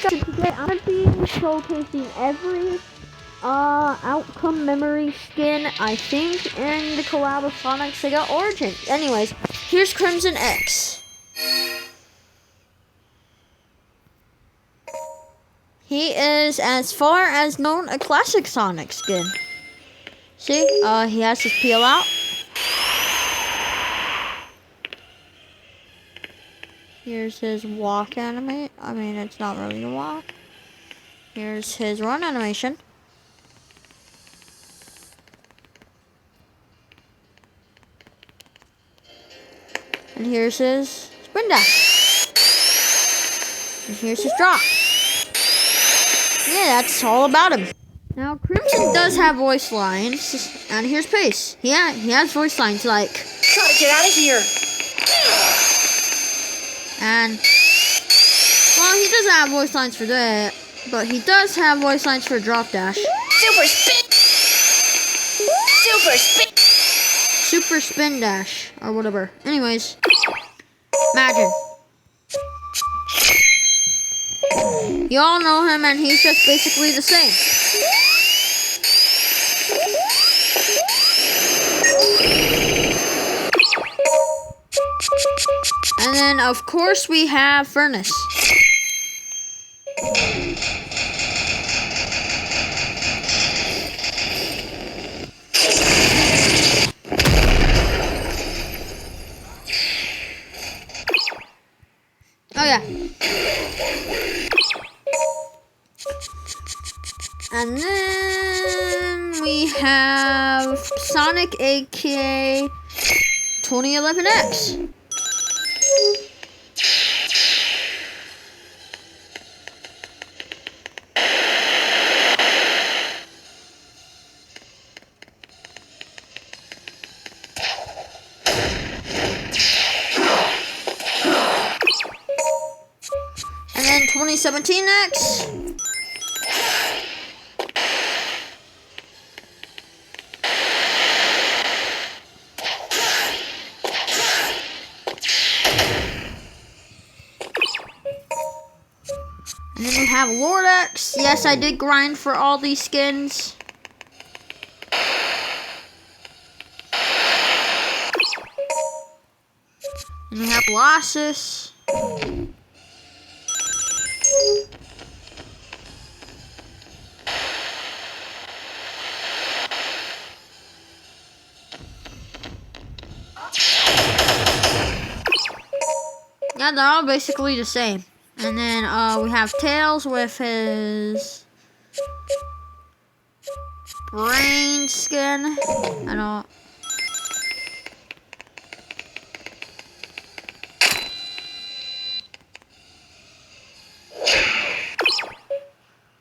guys, today I'm going to be showcasing every outcome memory skin, I think, in the collab of Sonic Sega Origin. Anyways, here's Crimson X. He is, as far as known, a classic Sonic skin. See, he has his peel out. Here's his walk animate. I mean, it's not really a walk. Here's his run animation. And here's his spin dash. And here's his drop. Yeah, that's all about him. Now, Crimson does have voice lines. And here's Pace. Yeah, he has voice lines like, "Gotta get out of here." And, well, he doesn't have voice lines for that, but he does have voice lines for drop dash. Super spin. Super spin. Super spin dash, or whatever. Anyways, imagine. You all know him, and he's just basically the same. And then, of course, we have Furnace. Oh, yeah. And then we have Sonic, aka 2011X. And then 2017X. And then we have Lord X. Yes, I did grind for all these skins. And we have Colossus. Yeah, they're all basically the same. And then we have Tails with his brain skin. I don't.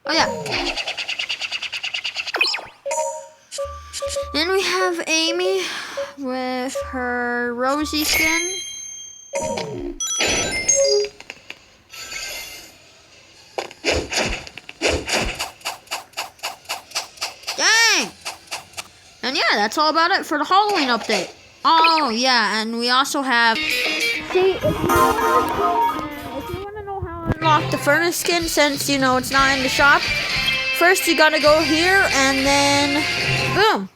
Oh yeah. Then we have Amy with her rosy skin. And yeah, that's all about it for the Halloween update. Oh yeah, and we also have... See, if you want to know how to unlock the Furnace skin, since, you know, it's not in the shop, first you gotta go here, and then... boom!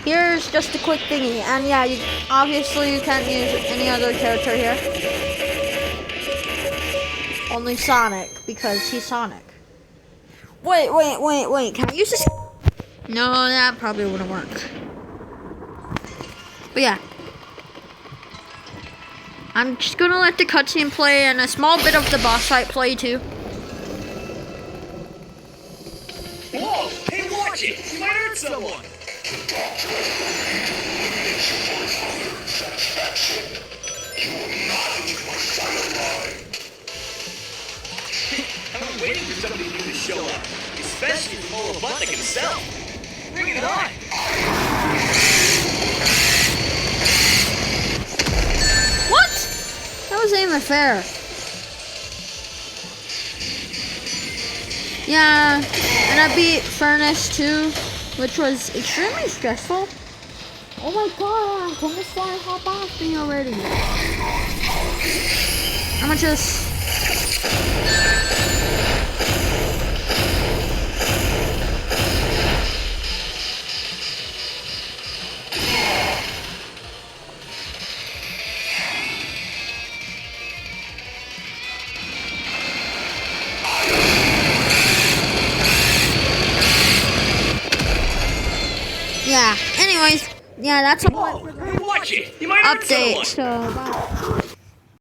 Here's just a quick thingy, and yeah, obviously you can't use any other character here. Only Sonic, because he's Sonic. Wait, can I use this? No, that probably wouldn't work. But yeah. I'm just gonna let the cutscene play and a small bit of the boss fight play too. Whoa! Hey, watch it! You might hurt someone! I've been waiting for somebody new to show up, especially from Olabutnik himself. Bring it on! What? That wasn't even fair. Yeah, and I beat Furnace too, which was extremely stressful. Oh my god, can this fly hop off me already? I'ma just... Yeah, anyways, yeah, that's all Whoa, watch it! You might hurt update, someone! so bye.